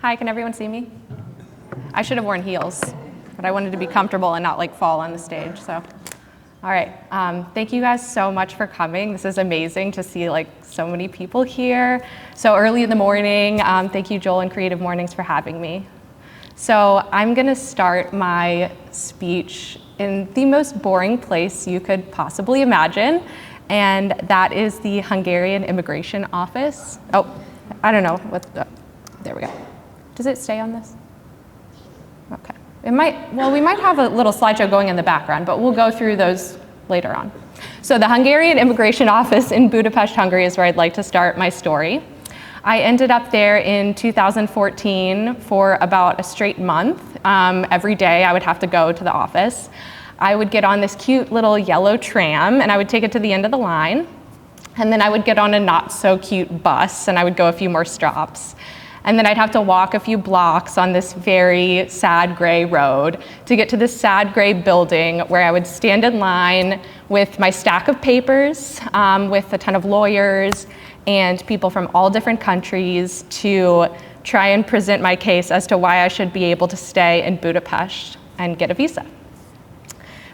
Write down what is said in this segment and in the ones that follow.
Hi, can everyone see me? I should have worn heels, but I wanted to be comfortable and not like fall on the stage, so. All right, thank you guys so much for coming. This is amazing to see like so many people here so early in the morning. Thank you, Joel and Creative Mornings, for having me. So I'm gonna start my speech in the most boring place you could possibly imagine, and that is the Hungarian Immigration Office. Oh, I don't know, there we go. Does it stay on this? Okay. It might, well, we might have a little slideshow going in the background, but we'll go through those later on. So the Hungarian Immigration Office in Budapest, Hungary is where I'd like to start my story. I ended up there in 2014 for about a straight month. Every day I would have to go to the office. I would get on this cute little yellow tram and I would take it to the end of the line. And then I would get on a not so cute bus and I would go a few more stops. And then I'd have to walk a few blocks on this very sad gray road to get to this sad gray building where I would stand in line with my stack of papers, with a ton of lawyers and people from all different countries to try and present my case as to why I should be able to stay in Budapest and get a visa.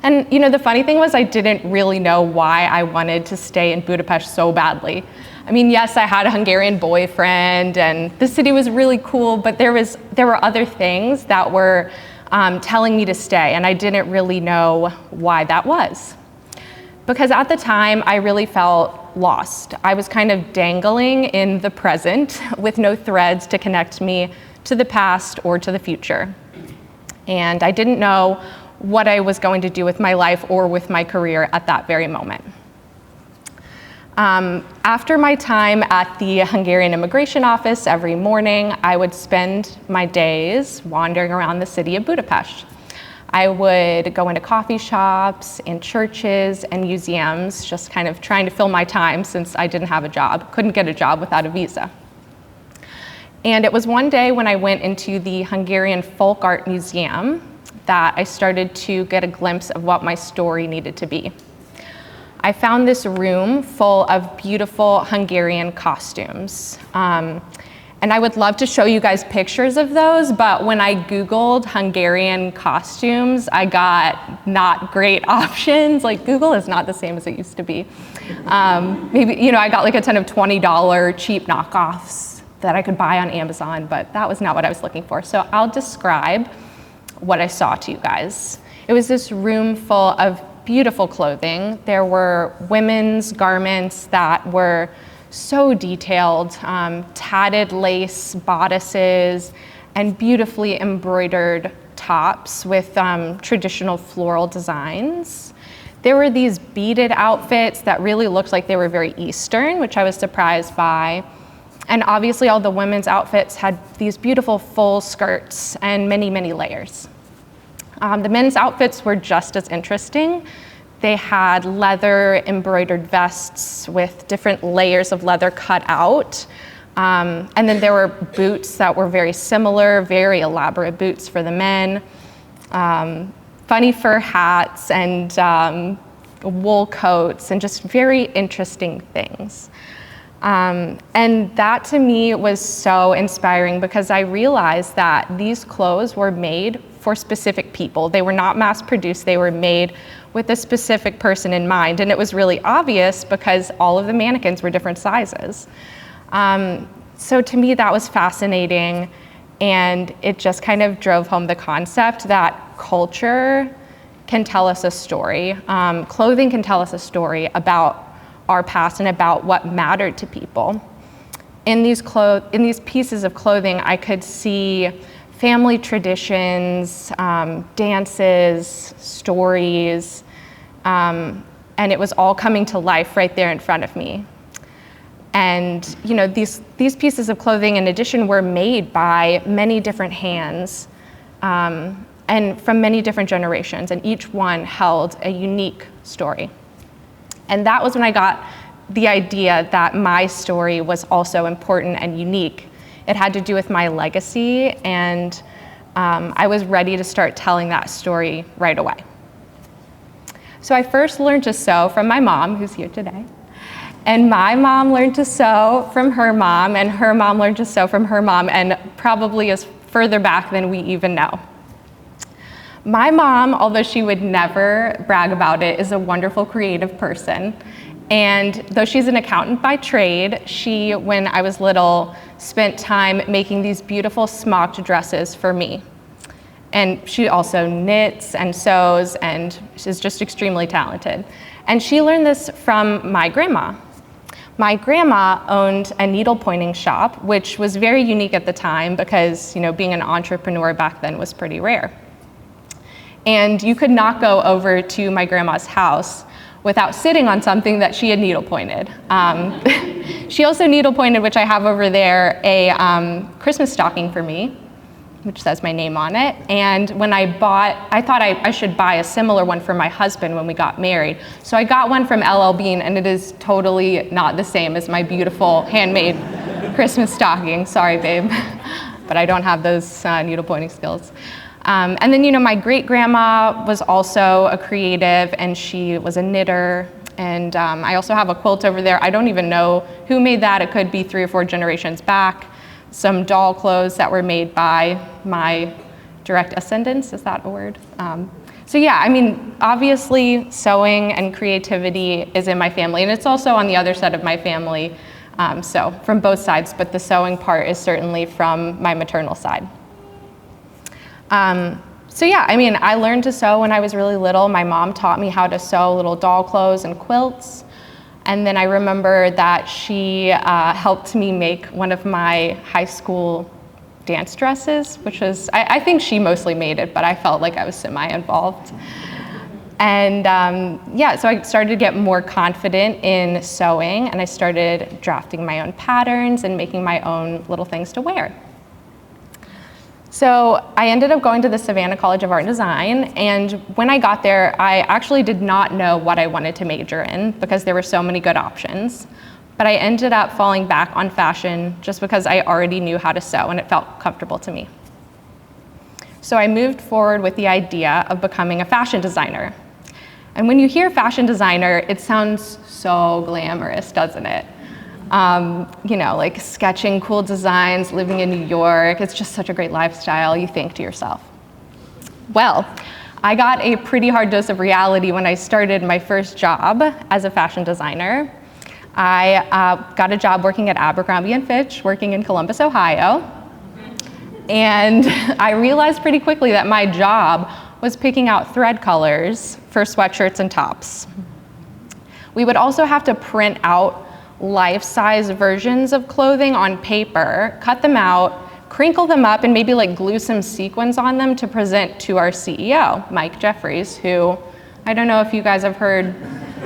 And you know, the funny thing was I didn't really know why I wanted to stay in Budapest so badly. I mean, yes, I had a Hungarian boyfriend and the city was really cool, but there were other things that were telling me to stay, and I didn't really know why that was. Because at the time, I really felt lost. I was kind of dangling in the present with no threads to connect me to the past or to the future. And I didn't know what I was going to do with my life or with my career at that very moment. After my time at the Hungarian Immigration Office every morning, I would spend my days wandering around the city of Budapest. I would go into coffee shops and churches and museums, just kind of trying to fill my time since I didn't have a job, couldn't get a job without a visa. And it was one day when I went into the Hungarian Folk Art Museum that I started to get a glimpse of what my story needed to be. I found this room full of beautiful Hungarian costumes. And I would love to show you guys pictures of those, but when I Googled Hungarian costumes, I got not great options. Like Google is not the same as it used to be. Maybe, you know, I got like a ton of $20 cheap knockoffs that I could buy on Amazon, but that was not what I was looking for. So I'll describe what I saw to you guys. It was this room full of beautiful clothing. There were women's garments that were so detailed, tatted lace bodices and beautifully embroidered tops with traditional floral designs. There were these beaded outfits that really looked like they were very Eastern, which I was surprised by. And obviously all the women's outfits had these beautiful full skirts and many, many layers. The men's outfits were just as interesting. They had leather embroidered vests with different layers of leather cut out. And then there were boots that were very similar, very elaborate boots for the men. Funny fur hats and wool coats and just very interesting things. And that to me was so inspiring because I realized that these clothes were made for specific people. They were not mass produced, they were made with a specific person in mind. And it was really obvious because all of the mannequins were different sizes. So to me that was fascinating, and it just kind of drove home the concept that culture can tell us a story. Clothing can tell us a story about our past and about what mattered to people. In these pieces of clothing, I could see family traditions, dances, stories, and it was all coming to life right there in front of me. And you know, these pieces of clothing, in addition, were made by many different hands and from many different generations, and each one held a unique story. And that was when I got the idea that my story was also important and unique. It had to do with my legacy, and I was ready to start telling that story right away. So I first learned to sew from my mom, who's here today, And my mom learned to sew from her mom, and her mom learned to sew from her mom, and probably is further back than we even know. My mom, although she would never brag about it, is a wonderful creative person. And though she's an accountant by trade, she, when I was little, spent time making these beautiful smocked dresses for me. And she also knits and sews, and she's just extremely talented. And she learned this from my grandma. My grandma owned a needle pointing shop, which was very unique at the time because, being an entrepreneur back then was pretty rare. And you could not go over to my grandma's house without sitting on something that she had needle pointed. She also needle pointed, which I have over there, a Christmas stocking for me, which says my name on it. And when I thought I should buy a similar one for my husband when we got married. So I got one from LL Bean, and it is totally not the same as my beautiful handmade Christmas stocking. Sorry, babe, but I don't have those needle pointing skills. And then, my great-grandma was also a creative, and she was a knitter. And I also have a quilt over there. I don't even know who made that. It could be 3 or 4 generations back. Some doll clothes that were made by my direct ascendants, is that a word? So yeah, obviously sewing and creativity is in my family, and it's also on the other side of my family, so from both sides, but the sewing part is certainly from my maternal side. So yeah, I learned to sew when I was really little. My mom taught me how to sew little doll clothes and quilts. And then I remember that she helped me make one of my high school dance dresses, which was, I think she mostly made it, but I felt like I was semi-involved. And so I started to get more confident in sewing, and I started drafting my own patterns and making my own little things to wear. So I ended up going to the Savannah College of Art and Design, and when I got there, I actually did not know what I wanted to major in because there were so many good options. But I ended up falling back on fashion just because I already knew how to sew and it felt comfortable to me. So I moved forward with the idea of becoming a fashion designer. And when you hear fashion designer, it sounds so glamorous, doesn't it? Like sketching cool designs, living in New York. It's just such a great lifestyle, you think to yourself. Well, I got a pretty hard dose of reality when I started my first job as a fashion designer. I got a job working at Abercrombie & Fitch, working in Columbus, Ohio. And I realized pretty quickly that my job was picking out thread colors for sweatshirts and tops. We would also have to print out life-size versions of clothing on paper, cut them out, crinkle them up, and maybe glue some sequins on them to present to our CEO, Mike Jeffries, who, I don't know if you guys have heard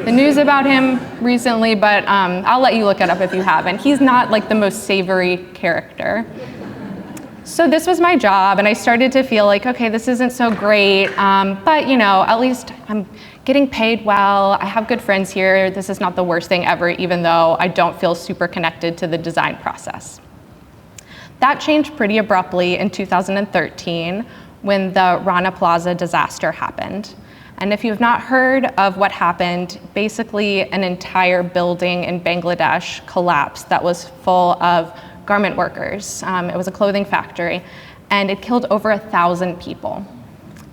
the news about him recently, but I'll let you look it up if you haven't. He's not the most savory character. So this was my job, and I started to feel okay, this isn't so great, but at least I'm getting paid well, I have good friends here, this is not the worst thing ever, even though I don't feel super connected to the design process. That changed pretty abruptly in 2013 when the Rana Plaza disaster happened. And if you've not heard of what happened, basically an entire building in Bangladesh collapsed that was full of garment workers. It was a clothing factory, and it killed over 1,000 people.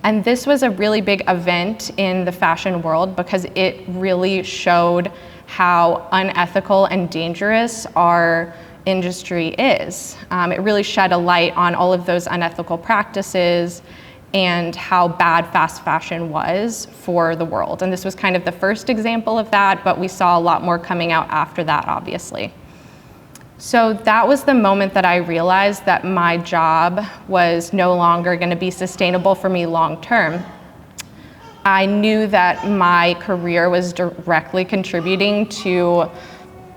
And this was a really big event in the fashion world because it really showed how unethical and dangerous our industry is. It really shed a light on all of those unethical practices and how bad fast fashion was for the world. And this was kind of the first example of that, but we saw a lot more coming out after that, obviously. So that was the moment that I realized that my job was no longer going to be sustainable for me long term. I knew that my career was directly contributing to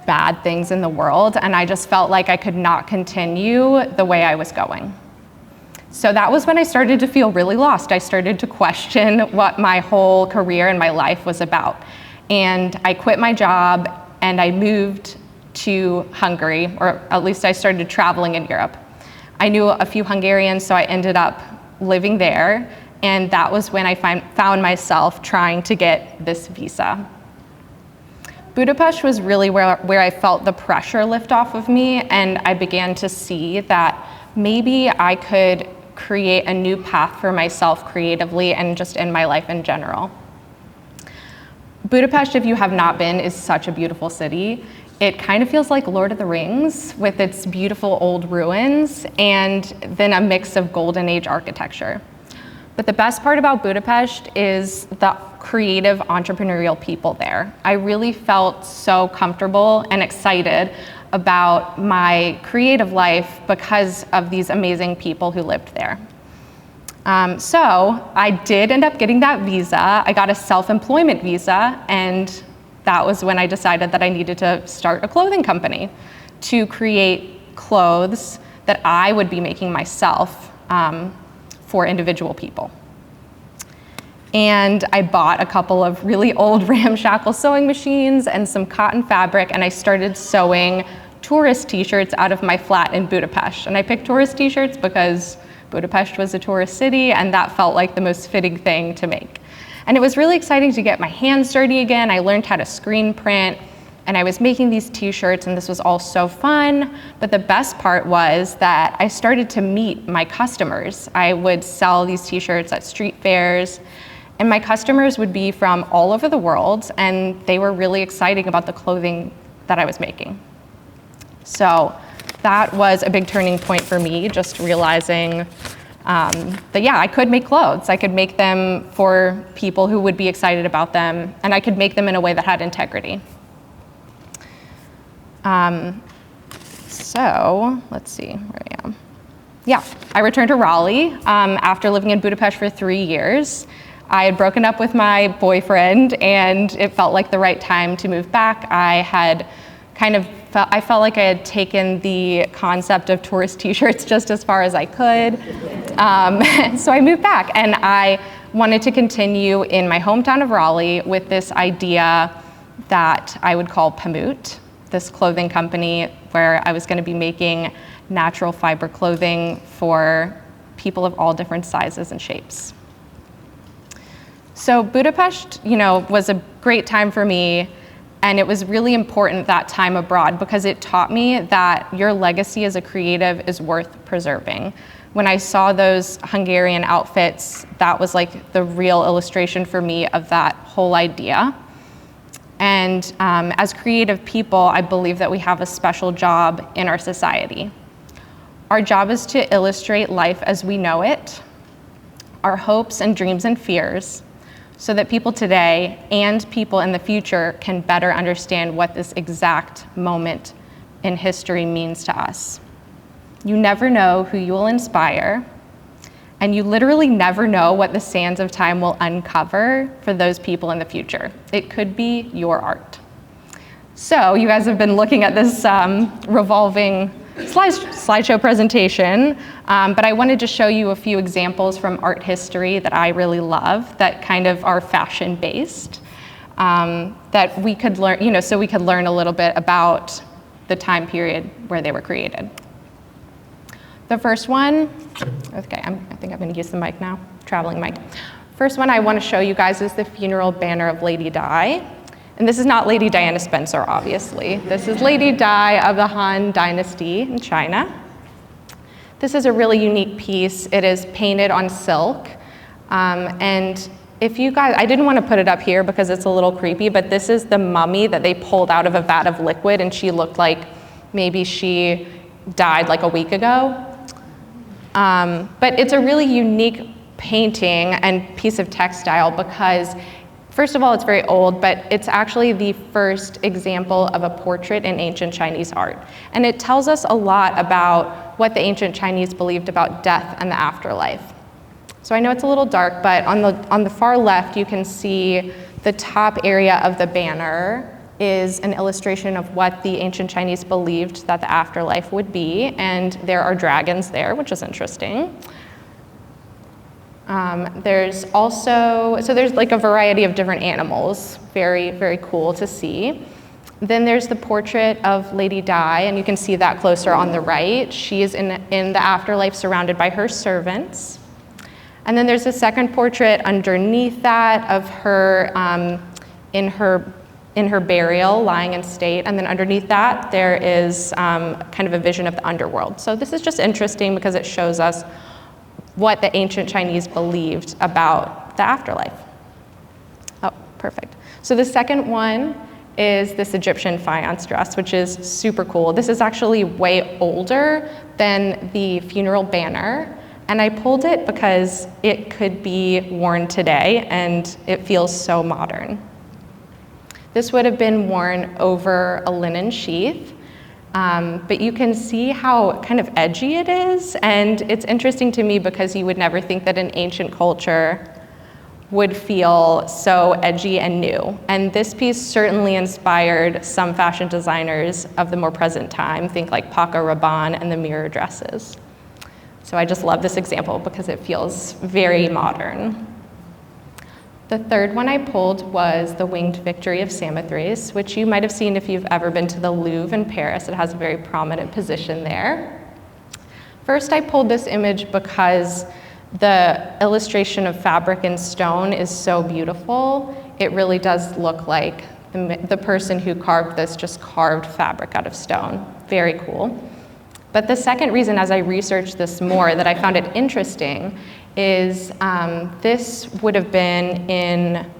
bad things in the world, and I just felt like I could not continue the way I was going. So that was when I started to feel really lost. I started to question what my whole career and my life was about. And I quit my job and I moved to Hungary, or at least I started traveling in Europe. I knew a few Hungarians, so I ended up living there, and that was when I found myself trying to get this visa. Budapest was really where I felt the pressure lift off of me, and I began to see that maybe I could create a new path for myself creatively and just in my life in general. Budapest, if you have not been, is such a beautiful city. It kind of feels like Lord of the Rings with its beautiful old ruins and then a mix of Golden Age architecture. But the best part about Budapest is the creative entrepreneurial people there. I really felt so comfortable and excited about my creative life because of these amazing people who lived there. So I did end up getting that visa. I got a self-employment visa, and that was when I decided that I needed to start a clothing company to create clothes that I would be making myself for individual people. And I bought a couple of really old ramshackle sewing machines and some cotton fabric, and I started sewing tourist t-shirts out of my flat in Budapest. And I picked tourist t-shirts because Budapest was a tourist city, and that felt like the most fitting thing to make. And it was really exciting to get my hands dirty again. I learned how to screen print, and I was making these t-shirts, and this was all so fun. But the best part was that I started to meet my customers. I would sell these t-shirts at street fairs, and my customers would be from all over the world, and they were really excited about the clothing that I was making. So that was a big turning point for me, just realizing that, yeah, I could make clothes. I could make them for people who would be excited about them, and I could make them in a way that had integrity. So let's see where I am. Yeah, I returned to Raleigh after living in Budapest for 3 years. I had broken up with my boyfriend, and it felt like the right time to move back. I felt like I had taken the concept of tourist t-shirts just as far as I could. So I moved back, and I wanted to continue in my hometown of Raleigh with this idea that I would call Pamut, this clothing company where I was going to be making natural fiber clothing for people of all different sizes and shapes. So Budapest, was a great time for me, and it was really important that time abroad because it taught me that your legacy as a creative is worth preserving. When I saw those Hungarian outfits, that was like the real illustration for me of that whole idea. And as creative people, I believe that we have a special job in our society. Our job is to illustrate life as we know it, our hopes and dreams and fears, so that people today and people in the future can better understand what this exact moment in history means to us. You never know who you will inspire, and you literally never know what the sands of time will uncover for those people in the future. It could be your art. So you guys have been looking at this revolving slideshow presentation, but I wanted to show you a few examples from art history that I really love that kind of are fashion-based, that we could learn, so we could learn a little bit about the time period where they were created. The first one, okay, I think I'm gonna use the mic now, traveling mic. First one I wanna show you guys is the funeral banner of Lady Di. And this is not Lady Diana Spencer, obviously. This is Lady Di of the Han Dynasty in China. This is a really unique piece. It is painted on silk. And if you guys, I didn't want to put it up here because it's a little creepy, but this is the mummy that they pulled out of a vat of liquid, and she looked like maybe she died like a week ago. But it's a really unique painting and piece of textile because first of all, it's very old, but it's actually the first example of a portrait in ancient Chinese art. And it tells us a lot about what the ancient Chinese believed about death and the afterlife. So I know it's a little dark, but on the far left, you can see the top area of the banner is an illustration of what the ancient Chinese believed that the afterlife would be, and there are dragons there, which is interesting. There's also, so there's like a variety of different animals, very, very cool to see. Then there's the portrait of Lady Di, and you can see that closer on the right. She is in the afterlife surrounded by her servants. And then there's a second portrait underneath that of her in her in her burial, lying in state, and then underneath that, there is kind of a vision of the underworld. So this is just interesting because it shows us what the ancient Chinese believed about the afterlife. Oh, perfect. So the second one is this Egyptian faience dress, which is super cool. This is actually way older than the funeral banner, and I pulled it because it could be worn today, and it feels so modern. This would have been worn over a linen sheath, but you can see how kind of edgy it is, and it's interesting to me because you would never think that an ancient culture would feel so edgy and new. And this piece certainly inspired some fashion designers of the more present time, think like Paco Rabanne and the mirror dresses. So I just love this example because it feels very modern. The third one I pulled was the Winged Victory of Samothrace, which you might have seen if you've ever been to the Louvre in Paris. It has a very prominent position there. First, I pulled this image because the illustration of fabric and stone is so beautiful. It really does look like the person who carved this just carved fabric out of stone. Very cool. But the second reason, as I researched this more, that I found it interesting is this would have been in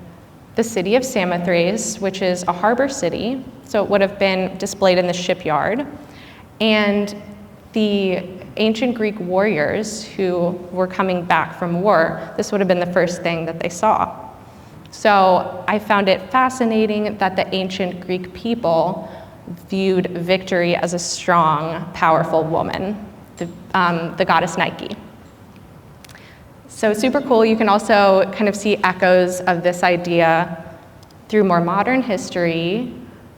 the city of Samothrace, which is a harbor city. So it would have been displayed in the shipyard. And the ancient Greek warriors who were coming back from war, this would have been the first thing that they saw. So I found it fascinating that the ancient Greek people viewed victory as a strong, powerful woman, the goddess Nike. So super cool. You can also kind of see echoes of this idea through more modern history.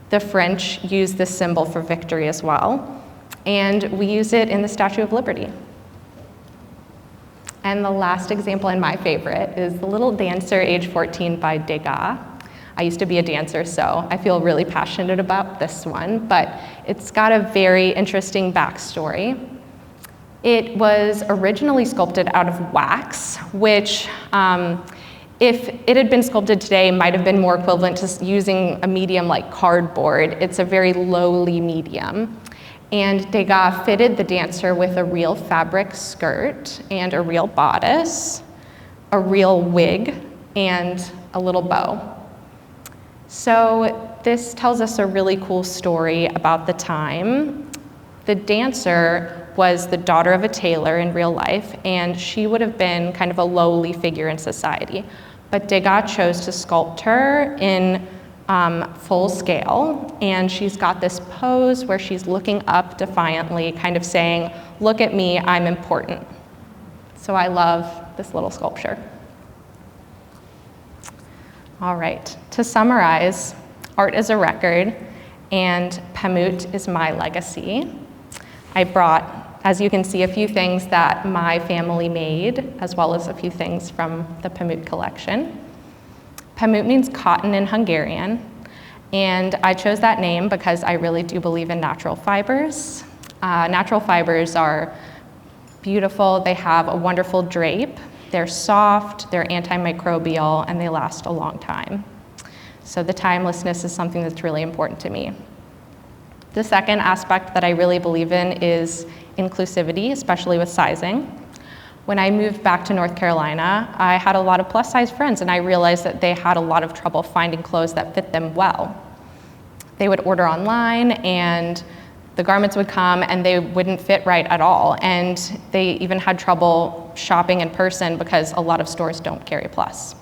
The French use this symbol for victory as well, and we use it in the Statue of Liberty. And the last example, and my favorite, is The Little Dancer, age 14 by Degas. I used to be a dancer, so I feel really passionate about this one, but it's got a very interesting backstory. It was originally sculpted out of wax, which, if it had been sculpted today, might have been more equivalent to using a medium like cardboard. It's a very lowly medium. And Degas fitted the dancer with a real fabric skirt and a real bodice, a real wig, and a little bow. So this tells us a really cool story about the time. The dancer was the daughter of a tailor in real life, and she would have been kind of a lowly figure in society. But Degas chose to sculpt her in full scale, and she's got this pose where she's looking up defiantly, kind of saying, "Look at me, I'm important." So I love this little sculpture. All right, to summarize, art is a record, and Pamut is my legacy. I brought, as you can see, a few things that my family made, as well as a few things from the Pamut collection. Pamut means cotton in Hungarian, and I chose that name because I really do believe in natural fibers. Natural fibers are beautiful. They have a wonderful drape. They're soft, they're antimicrobial, and they last a long time. So the timelessness is something that's really important to me. The second aspect that I really believe in is inclusivity, especially with sizing. When I moved back to North Carolina, I had a lot of plus size friends, and I realized that they had a lot of trouble finding clothes that fit them well. They would order online, and the garments would come and they wouldn't fit right at all. And they even had trouble shopping in person because a lot of stores don't carry plus.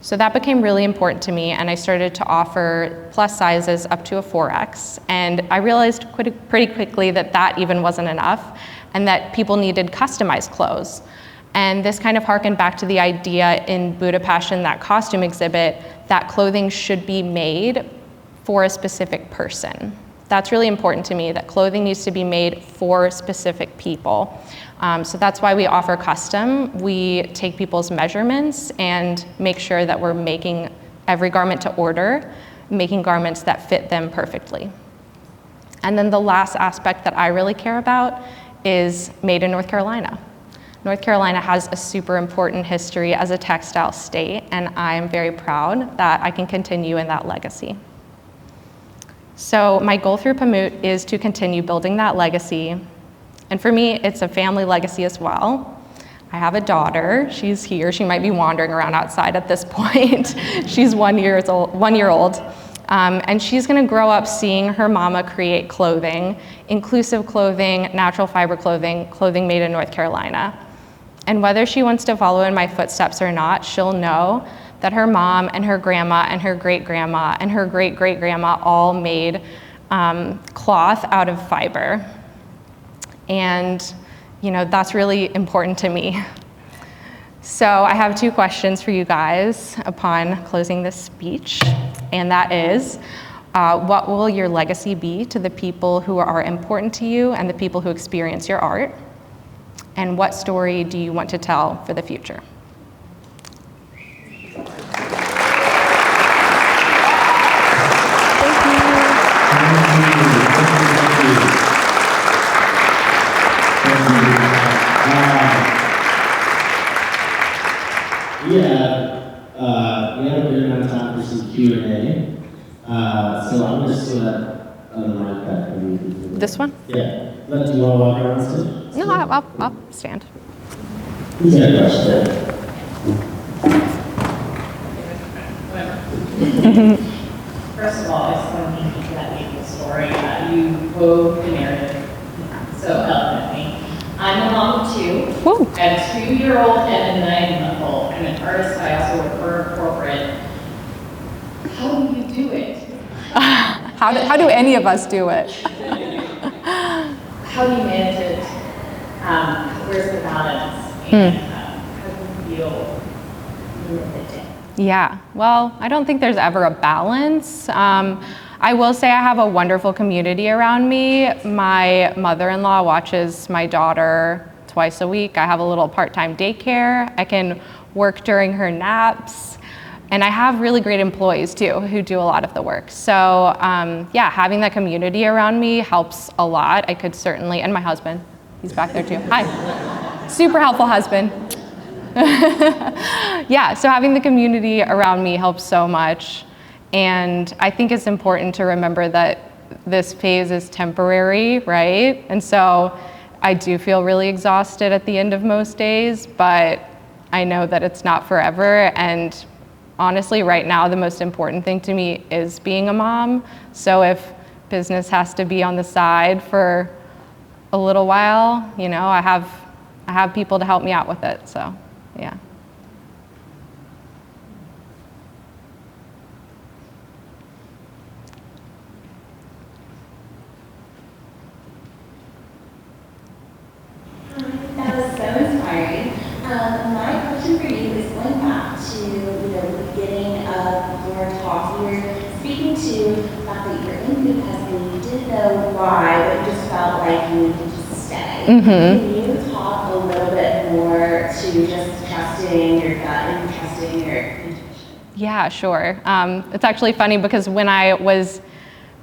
So that became really important to me, and I started to offer plus sizes up to a 4X. And I realized pretty quickly that that even wasn't enough, and that people needed customized clothes. And this kind of harkened back to the idea in Budapest in that costume exhibit that clothing should be made for a specific person. That's really important to me, that clothing needs to be made for specific people. So that's why we offer custom. We take people's measurements and make sure that we're making every garment to order, making garments that fit them perfectly. And then the last aspect that I really care about is made in North Carolina. North Carolina has a super important history as a textile state, and I'm very proud that I can continue in that legacy. So my goal through Pamut is to continue building that legacy. And for me, it's a family legacy as well. I have a daughter. She's here. She might be wandering around outside at this point. She's 1 year old. And she's gonna grow up seeing her mama create clothing, inclusive clothing, natural fiber clothing, clothing made in North Carolina. And whether she wants to follow in my footsteps or not, she'll know that her mom and her grandma and her great-grandma and her great-great-grandma all made cloth out of fiber. And that's really important to me. So I have 2 questions for you guys upon closing this speech, and that is, what will your legacy be to the people who are important to you and the people who experience your art? And what story do you want to tell for the future? We have a good amount of time for some Q&A. So I'm just gonna unmic that for you. This one? Yeah. Do you want to walk around stage? No, I'll stand. Who's got a question? First of all, I just want to thank you for that beautiful story. You wove the narrative so eloquently. I'm a mom of 2. Woo. I have a 2-year-old and a 9-month-old. I'm an artist. I also work for corporate. How do you do it? How do any of us do it? How do you manage it? Where's the balance? And how do you feel in the day? Yeah, well, I don't think there's ever a balance. I will say I have a wonderful community around me. My mother-in-law watches my daughter twice a week. I have a little part-time daycare. I can work during her naps. And I have really great employees too, who do a lot of the work. So yeah, having that community around me helps a lot. I could certainly, and my husband, he's back there too. Hi, super helpful husband. Yeah, so having the community around me helps so much. And I think it's important to remember that this phase is temporary, right? And so I do feel really exhausted at the end of most days, but I know that it's not forever. And honestly, right now, the most important thing to me is being a mom. So if business has to be on the side for a little while, I have people to help me out with it, so yeah. That was so inspiring. My question for you is going back to the beginning of your talk. You were speaking to the fact that you're in Budapest and you didn't know why, but you just felt like you needed to stay. Can you talk a little bit more to just trusting your gut and trusting your intuition? Yeah, sure. It's actually funny because when I was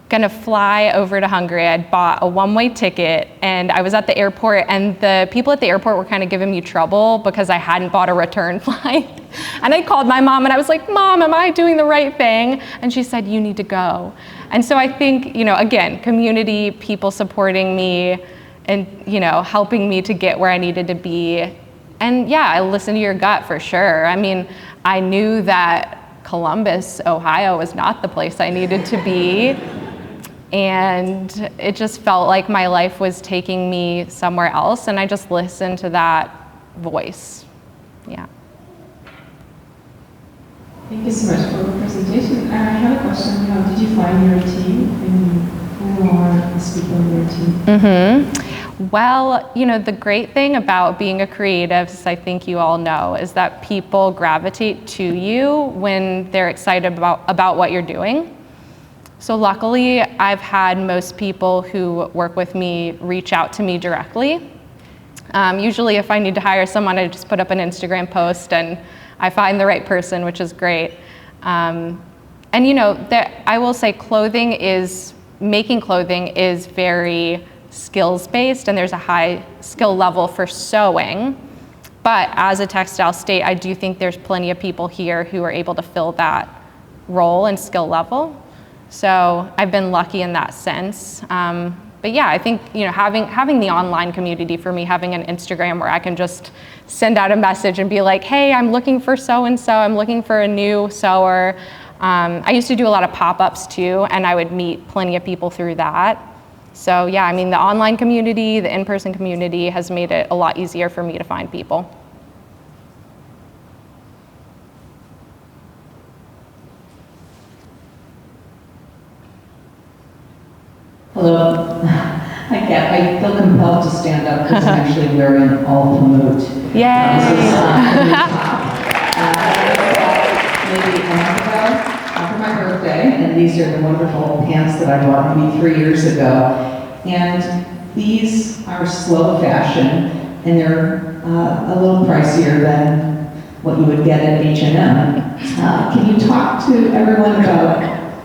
gonna fly over to Hungary, I'd bought a one-way ticket and I was at the airport and the people at the airport were kind of giving me trouble because I hadn't bought a return flight. And I called my mom and I was like, Mom, am I doing the right thing? And she said, you need to go. And so I think, again, community, people supporting me and, helping me to get where I needed to be. And yeah, I listened to your gut for sure. I mean, I knew that Columbus, Ohio was not the place I needed to be. And it just felt like my life was taking me somewhere else, and I just listened to that voice. Yeah. Thank you so much for the presentation. I have a question. How did you find your team, and who are these people in your team? Well, the great thing about being a creative, as I think you all know, is that people gravitate to you when they're excited about what you're doing. So luckily, I've had most people who work with me reach out to me directly. Usually if I need to hire someone, I just put up an Instagram post and I find the right person, which is great. And I will say making clothing is very skills-based and there's a high skill level for sewing. But as a textile state, I do think there's plenty of people here who are able to fill that role and skill level. So I've been lucky in that sense. But yeah, I think, having the online community for me, having an Instagram where I can just send out a message and be like, hey, I'm looking for so-and-so, I'm looking for a new sewer. I used to do a lot of pop-ups too, and I would meet plenty of people through that. So yeah, I mean, the online community, the in-person community has made it a lot easier for me to find people. Hello. I feel compelled to stand up because I'm actually wearing all promote. Yay! Maybe a month ago, for my birthday, and these are the wonderful pants that I bought maybe 3 years ago. And these are slow fashion, and they're a little pricier than what you would get at H&M. Can you talk to everyone about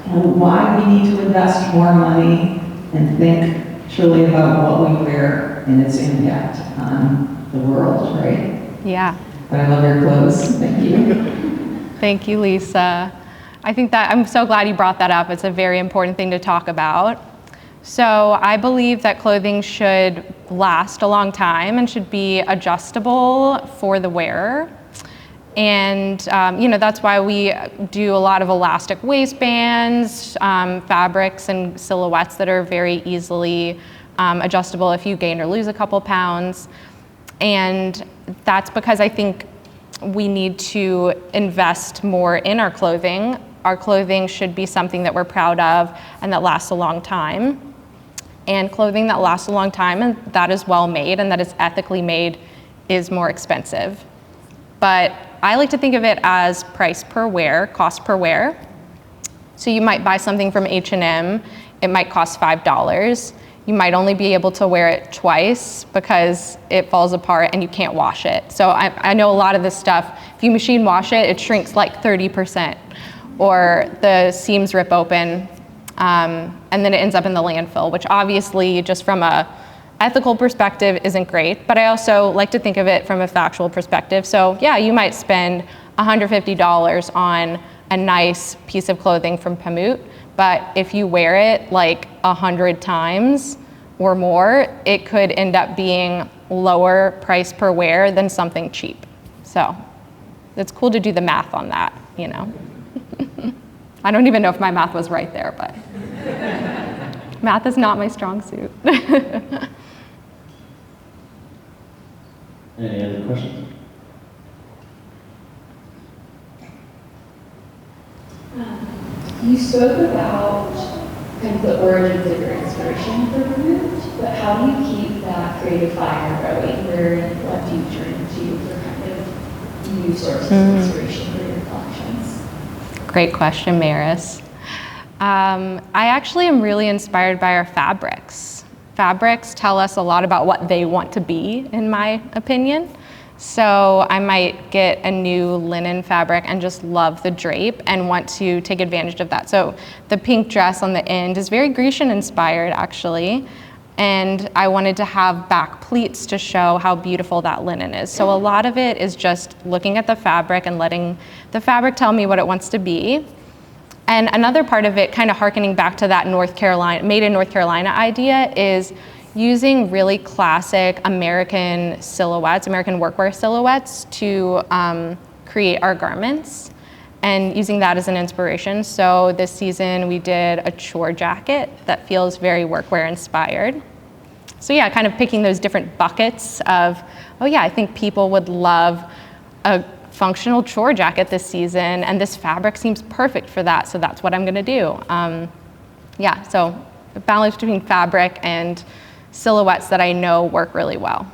why we need to invest more money and think truly about what we wear and its impact on the world, right? Yeah. But I love your clothes. Thank you. Thank you, Lisa. I think that I'm so glad you brought that up. It's a very important thing to talk about. So I believe that clothing should last a long time and should be adjustable for the wearer. And that's why we do a lot of elastic waistbands, fabrics and silhouettes that are very easily adjustable if you gain or lose a couple pounds. And that's because I think we need to invest more in our clothing. Our clothing should be something that we're proud of and that lasts a long time. And clothing that lasts a long time and that is well made and that is ethically made is more expensive. But I like to think of it as price per wear, cost per wear. So you might buy something from H&M, it might cost $5. You might only be able to wear it twice because it falls apart and you can't wash it. So I know a lot of this stuff, if you machine wash it, it shrinks like 30%, or the seams rip open, and then it ends up in the landfill, which obviously just from a ethical perspective isn't great, but I also like to think of it from a factual perspective. So yeah, you might spend $150 on a nice piece of clothing from Pamut, but if you wear it like 100 times or more, it could end up being lower price per wear than something cheap. So it's cool to do the math on that, I don't even know if my math was right there, but math is not my strong suit. Any other questions? You spoke about kind of the origins of your inspiration for the movement, but how do you keep that creative fire going? What do you turn to for kind of new sources of inspiration for your collections? Great question, Maris. I actually am really inspired by our fabrics. Fabrics tell us a lot about what they want to be, in my opinion. So I might get a new linen fabric and just love the drape and want to take advantage of that. So the pink dress on the end is very Grecian inspired, actually. And I wanted to have back pleats to show how beautiful that linen is. So a lot of it is just looking at the fabric and letting the fabric tell me what it wants to be. And another part of it, kind of hearkening back to that made in North Carolina idea, is using really classic American silhouettes, American workwear silhouettes to create our garments and using that as an inspiration. So this season we did a chore jacket that feels very workwear inspired. So yeah, kind of picking those different buckets of, oh yeah, I think people would love a functional chore jacket this season and this fabric seems perfect for that, so that's what I'm gonna do. Yeah, so a balance between fabric and silhouettes that I know work really well.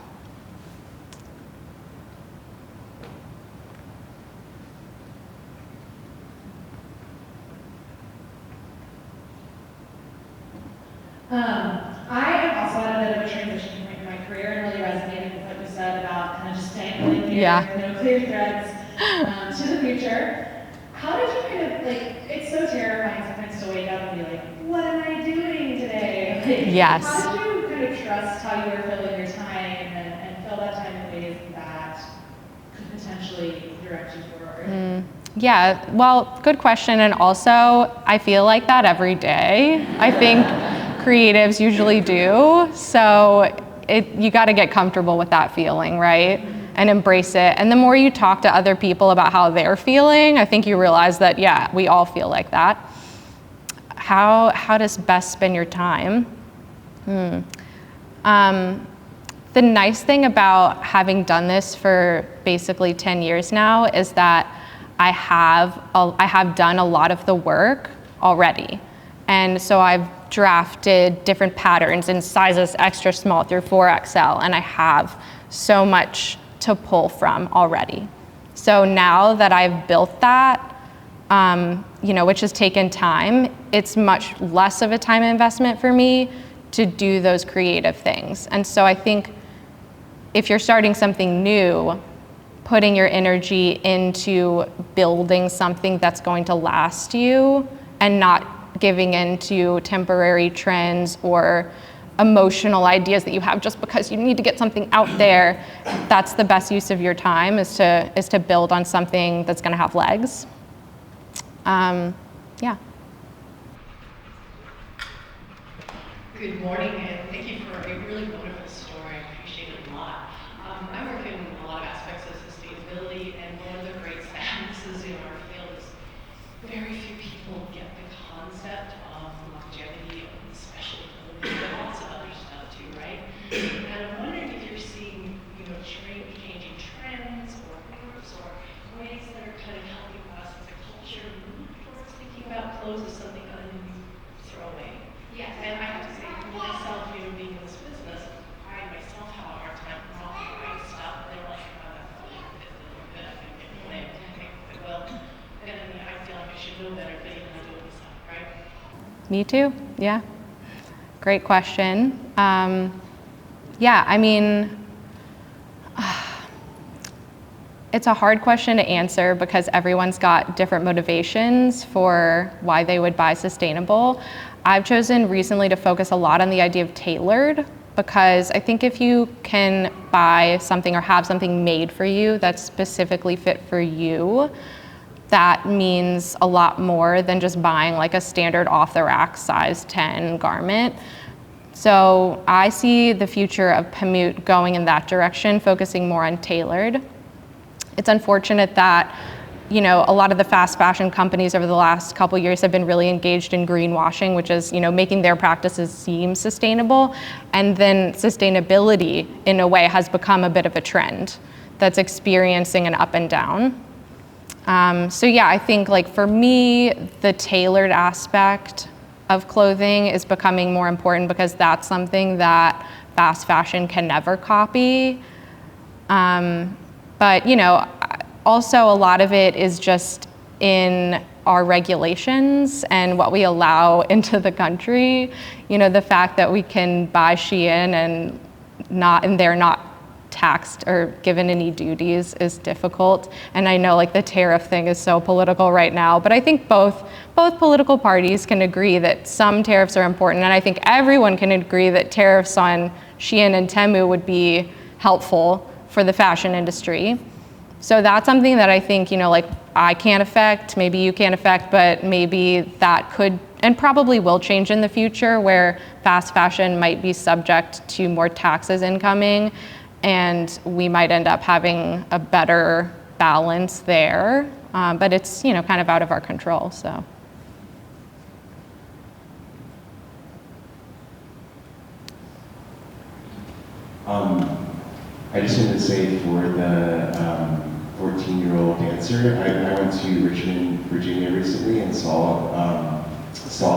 I have also had a bit of a transition point in my career and really resonated with what you said about kind of just dangling here, clear threads to the future. How did you kind of, it's so terrifying sometimes to wake up and be like, what am I doing today? Yes. How did you kind of trust how you were filling your time and fill that time in ways that could potentially direct you forward? Yeah, well, good question. And also, I feel like that every day. I think creatives usually do. So you got to get comfortable with that feeling, right? And embrace it. And the more you talk to other people about how they're feeling, I think you realize that, yeah, we all feel like that. How does best spend your time? The nice thing about having done this for basically 10 years now is that I have done a lot of the work already. And so I've drafted different patterns in sizes extra small through 4XL, and I have so much to pull from already. So now that I've built that, which has taken time, it's much less of a time investment for me to do those creative things. And so I think if you're starting something new, putting your energy into building something that's going to last you and not giving into temporary trends or emotional ideas that you have just because you need to get something out there, that's the best use of your time, is to build on something that's going to have legs. Yeah. Good morning, and thank you for a really wonderful story. I appreciate it a lot. I work in a lot of aspects of sustainability, and one of the great sadnesses in our field is very few people get the concept of longevity, especially clothing, but lots of other stuff too, right? And I'm wondering if you're seeing, changing trends or groups or ways that are kind of helping us as a culture move towards thinking about clothes as something other than you throw away. Yes, and I have to say, myself, being in this business, I myself have a hard time not buying stuff. They're like, oh, that's a little bit, I'm going to get away. Well, and I feel like I should know better, but even I do it myself, right? Me too, yeah. Great question. It's a hard question to answer because everyone's got different motivations for why they would buy sustainable. I've chosen recently to focus a lot on the idea of tailored, because I think if you can buy something or have something made for you that's specifically fit for you, that means a lot more than just buying like a standard off-the-rack size 10 garment. So I see the future of Pamut going in that direction, focusing more on tailored. It's unfortunate that a lot of the fast fashion companies over the last couple of years have been really engaged in greenwashing, which is, making their practices seem sustainable. And then sustainability, in a way, has become a bit of a trend that's experiencing an up and down. I think for me, the tailored aspect of clothing is becoming more important because that's something that fast fashion can never copy. Also a lot of it is just in our regulations and what we allow into the country. The fact that we can buy Shein and they're not taxed or given any duties is difficult. And I know the tariff thing is so political right now, but I think both political parties can agree that some tariffs are important, and I think everyone can agree that tariffs on Shein and Temu would be helpful for the fashion industry. So that's something that I think, I can't affect, maybe you can't affect, but maybe that could and probably will change in the future, where fast fashion might be subject to more taxes incoming, and we might end up having a better balance there. But it's, kind of out of our control, so. I just wanted to say for the 14-year-old dancer, I went to Richmond, Virginia recently and saw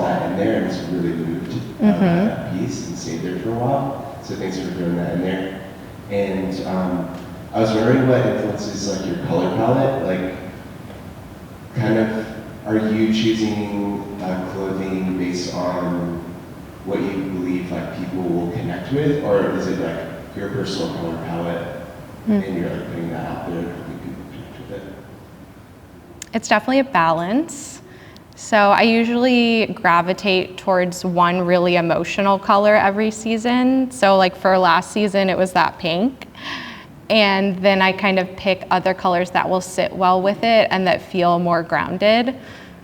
that in there and was really moved by that piece and stayed there for a while. So thanks for throwing that in there. And I was wondering what influences your color palette, are you choosing clothing based on what you believe people will connect with, or is it your personal color palette and you're putting that out there and helping people connect with it? It's definitely a balance. So I usually gravitate towards one really emotional color every season. So for last season, it was that pink. And then I kind of pick other colors that will sit well with it and that feel more grounded.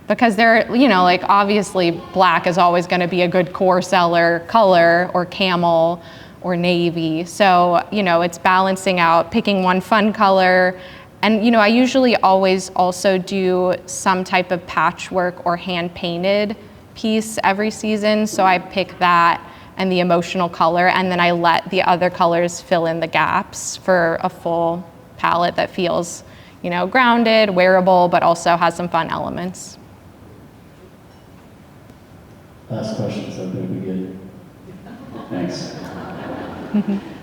Because they're, you know, like obviously black is always gonna be a good core seller color, or camel, or navy. So, you know, it's balancing out, picking one fun color. And, you know, I usually always also do some type of patchwork or hand painted piece every season. So I pick that and the emotional color, and then I let the other colors fill in the gaps for a full palette that feels, you know, grounded, wearable, but also has some fun elements. Last question, so it'll be good. Thanks.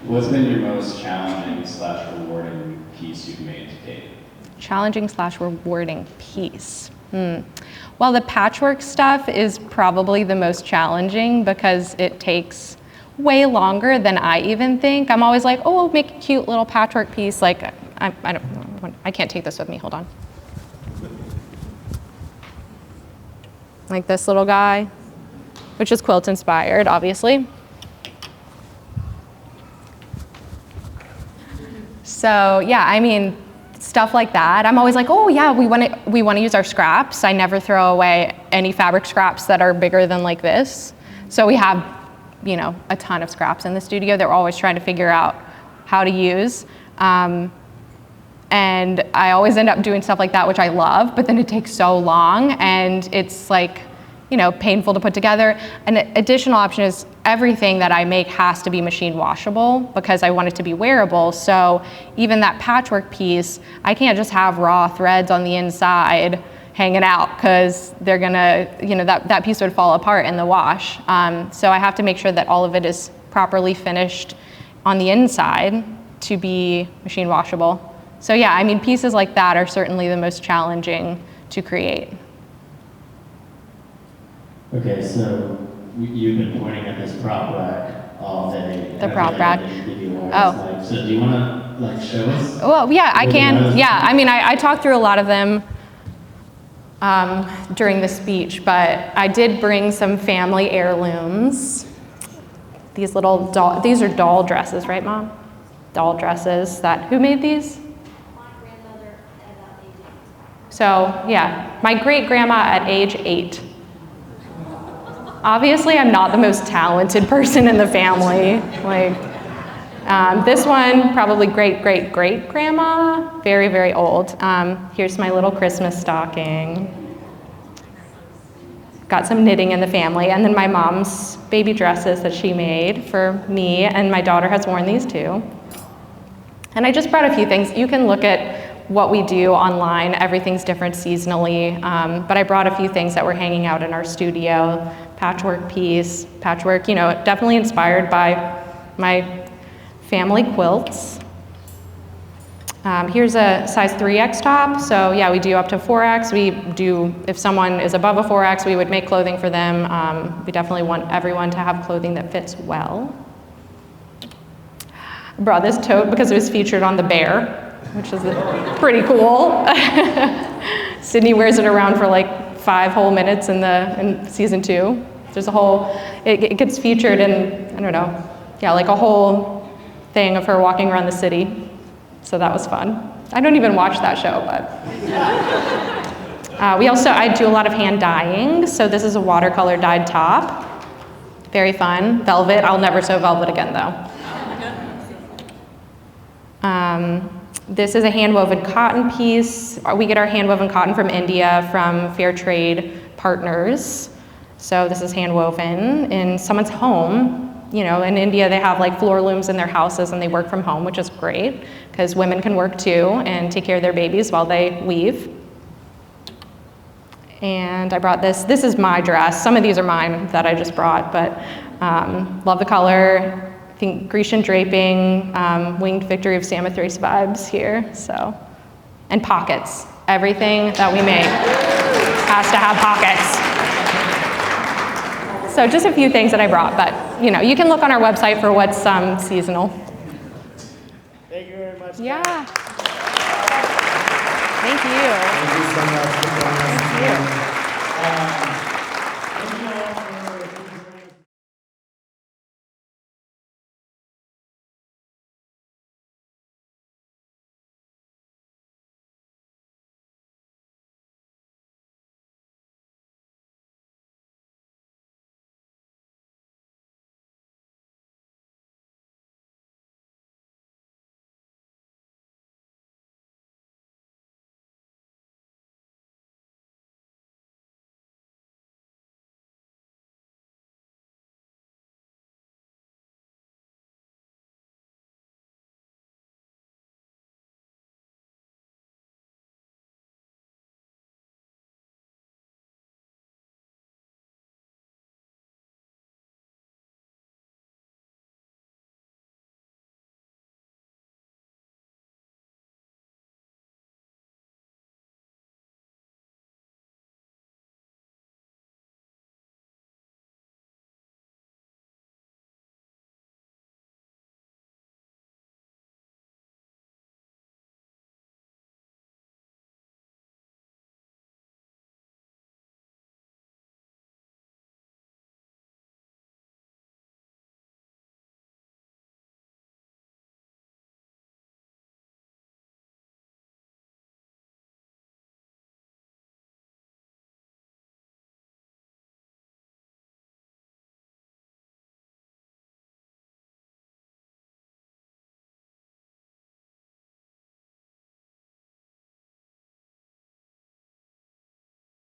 What's been your most challenging / rewarding piece you've made to date? Challenging / rewarding piece. Well, the patchwork stuff is probably the most challenging because it takes way longer than I even think. I'm always like, oh, I'll make a cute little patchwork piece. Like, I can't take this with me, hold on. Like this little guy, which is quilt inspired, obviously. So yeah, I mean, stuff like that. I'm always like, oh yeah, we want to use our scraps. I never throw away any fabric scraps that are bigger than like this. So we have, you know, a ton of scraps in the studio that we're always trying to figure out how to use. And I always end up doing stuff like that, which I love, but then it takes so long and it's like, you know, painful to put together. An additional option is everything that I make has to be machine washable because I want it to be wearable. So even that patchwork piece, I can't just have raw threads on the inside hanging out because they're gonna, you know, that piece would fall apart in the wash. So I have to make sure that all of it is properly finished on the inside to be machine washable. So yeah, I mean, pieces like that are certainly the most challenging to create. Okay, so you've been pointing at this prop rack all day. The prop rack. Oh. Like, so do you want to like show us? Well, yeah, I can. Yeah, I mean, I talked through a lot of them during the speech, but I did bring some family heirlooms. These little these are doll dresses, right, Mom? Doll dresses who made these? My grandmother at about age 8. So yeah, my great grandma at age 8. Obviously, I'm not the most talented person in the family. Like, this one, probably great-great-great-grandma, very, very old. Here's my little Christmas stocking. Got some knitting in the family, and then my mom's baby dresses that she made for me, and my daughter has worn these too. And I just brought a few things. You can look at what we do online. Everything's different seasonally, but I brought a few things that were hanging out in our studio. Patchwork piece, patchwork, you know, definitely inspired by my family quilts. Here's a size 3X top. So yeah, we do up to 4X. We do, if someone is above a 4X, we would make clothing for them. We definitely want everyone to have clothing that fits well. I brought this tote because it was featured on The Bear, which is pretty cool. Sydney wears it around for like 5 whole minutes in season 2. There's a whole, it gets featured in, I don't know, yeah, like a whole thing of her walking around the city. So that was fun. I don't even watch that show, but. I do a lot of hand dyeing. So this is a watercolor dyed top. Very fun. Velvet, I'll never sew velvet again though. This is a hand-woven cotton piece. We get our hand-woven cotton from India from fair trade partners. So this is hand-woven in someone's home. You know, in India they have like floor looms in their houses and they work from home, which is great because women can work too and take care of their babies while they weave. And I brought this. This is my dress. Some of these are mine that I just brought, but love the color. I think Grecian draping, winged victory of Samothrace vibes here, so. And pockets. Everything that we make has to have pockets. So just a few things that I brought, but you know, you can look on our website for what's seasonal. Thank you very much. Yeah. Thank you. Thank you so much for joining us. Thank you.